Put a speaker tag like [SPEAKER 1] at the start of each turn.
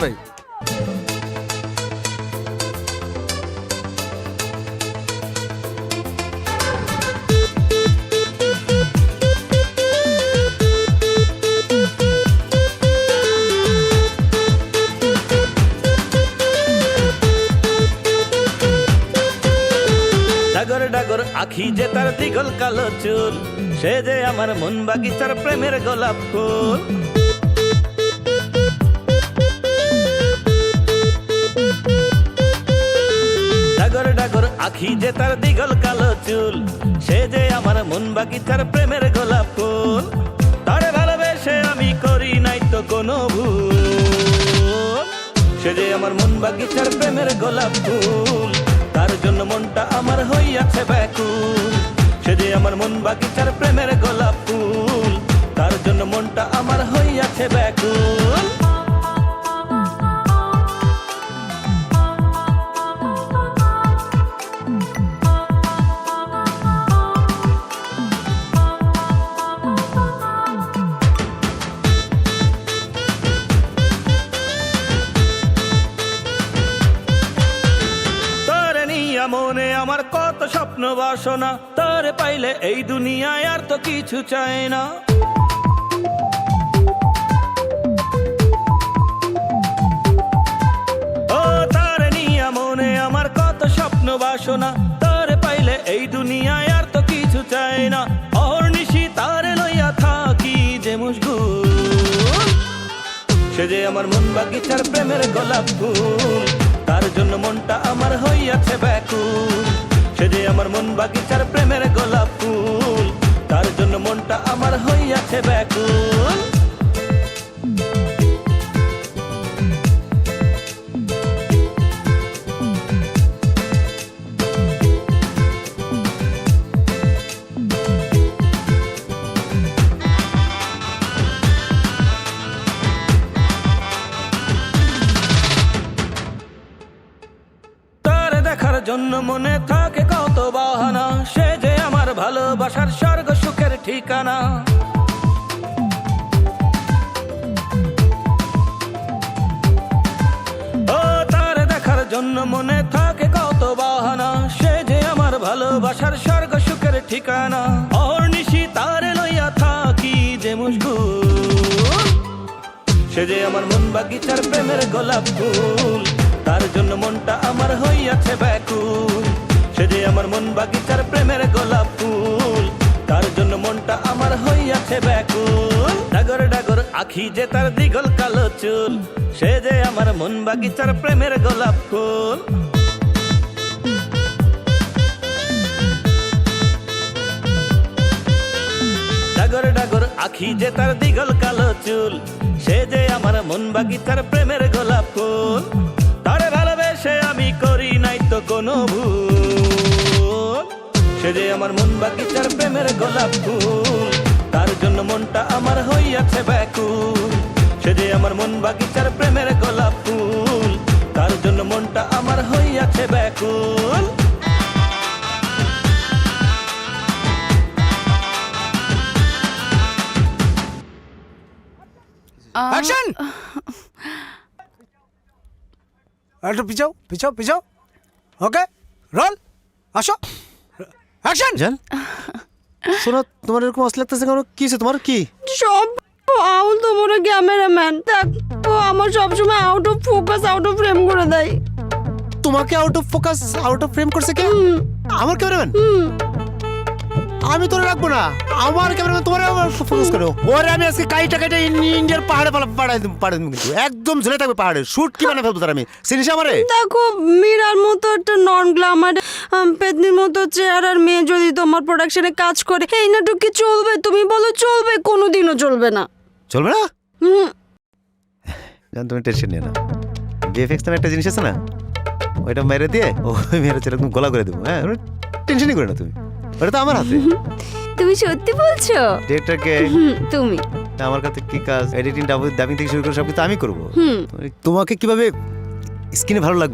[SPEAKER 1] ভাই।
[SPEAKER 2] ডাগর ডাগর আখি যে তার দিগল কালো চুল, সে যে আমার মন বাগিচার প্রেমের গোলাপ ফুল। ডাগর ডাগর আখি যে তার দিগল কালো চুল, সে যে আমার মন বাগিচার প্রেমের গোলাপ ফুল। তারে ভালোবেসে আমি করি নাই তো কোনো ভুল, সে যে আমার মন বাগিচার প্রেমের গোলাপ ফুল। তার জন্য মনটা আমার হইয়াছে ব্যাকুল, সে যে আমার মন বাগিচার প্রেমের গোলাপ ফুল। তার জন্য মনটা আমার হইয়াছে ব্যাকুল। মনে আমার কত স্বপ্ন বাসনা, তারে পাইলে এই দুনিয়ায় আর তো কিছু চায় না। ও তারে নিয়া মনে আমার কত স্বপ্ন বাসনা, তারে পাইলে এই দুনিয়ায় আর তো কিছু চায় না। অহর্নিশি তারে লইয়া থাকি যে মুশগুল, সে যে আমার মন বাগিচার প্রেমের গোলাপ ফুল। তার জন্য মনটা আমার হইয়াছে ব্যাকুল, সে যে আমার মন বাগিচার প্রেমের গোলাপ ফুল। তার জন্য মনটা আমার হইয়াছে ব্যাকুল। দেখার জন্য মনে থাকে কত বাহানা, সে যে আমার ভালোবাসার স্বর্গ সুখের ঠিকানা। ও তার দেখার জন্য মনে থাকে কত বাহানা, সে যে আমার ভালোবাসার স্বর্গ সুখের ঠিকানা। অহর্নিশি তারে লইয়া থাকি যে মুশগুল, সে যে আমার মন বাগিচার প্রেমের গোলাপ ফুল। তার জন্য মনটা আমার হইয়াছে ব্যাকুল, সে যে আমার মন বাগিচার প্রেমের গোলাপ ফুল। তার জন্য মনটা আমার হইয়াছে ব্যাকুল। ডাগর ডাগর আখি যে তার দিগল কালো চুল, সে যে আমার মন বাগিচার প্রেমের গোলাপ ফুল। ডাগর ডাগর আখি যে তার দিগল কালো চুল, সে যে আমার মন বাগিচার প্রেমের গোলাপ ফুল। তারে ভালোবেসে আমি করি নাই তো কোনো ভুল, সে যে আমার মন বাগিচার প্রেমের গোলাপ ফুল। তার জন্য মনটা আমার হইয়াছে ব্যাকুল, সে যে আমার মন বাগিচার প্রেমের গোলাপ ফুল। তার জন্য মনটা আমার হইয়াছে ব্যাকুল।
[SPEAKER 1] অ্যাকশন! একটু পিছাও পিছাও পিছাও। ওকে রোল, আসো অ্যাকশন।
[SPEAKER 3] জান শোনো, তোমার এরকম অস লাগতেছে কেন? কি হয়েছে তোমার? কি
[SPEAKER 4] সব আউল তোমার ক্যামেরাম্যান দেখ, ও আমার সবসময় out of focus out of frame করে দেয়।
[SPEAKER 3] তোমাকে out of focus out of frame করছে কে? আমার ক্যামেরাম্যান? আমি তোরে রাখবো না, আমার ক্যামেরাম্যান তোমার ফোকাস করো। ওরে আমি আজকে কাইটা কাইটা ইন্ডিয়ার পাহাড়ে পাড়াই দেবো, কিন্তু একদম ঝুলে থাকবে পাহাড়ে। শুট কি বানায় ফেলবো তার আমি, চিনিস আমারে?
[SPEAKER 4] দেখো মীরার মতো একটা নন গ্ল্যামার পেতনির মতো চেহারার মেয়ে যদি তোমার প্রোডাকশনে কাজ করে, এই নাটক কি চলবে? তুমি বলো চলবে? কোনোদিনও চলবে না।
[SPEAKER 3] চলবে না? জান তুমি টেনশন নিও না, ভিএফএক্স নামে একটা জিনিস আছে না, ওইটা মেরে দিয়ে ওই মেরে চলে একদম গলা করে দেবো। হ্যাঁ টেনশনই করে না তুমি, ওটা তো আমার হাতে।
[SPEAKER 4] তুমি সত্যি বলছো?
[SPEAKER 3] ডিরেক্টরকে
[SPEAKER 4] তুমি
[SPEAKER 3] আমার কাছে কি কাজ, এডিটিং ডাবিং থেকে শুরু করে সব কিছু আমি করবো। তোমাকে কিভাবে স্ক্রিনে ভালো লাগবে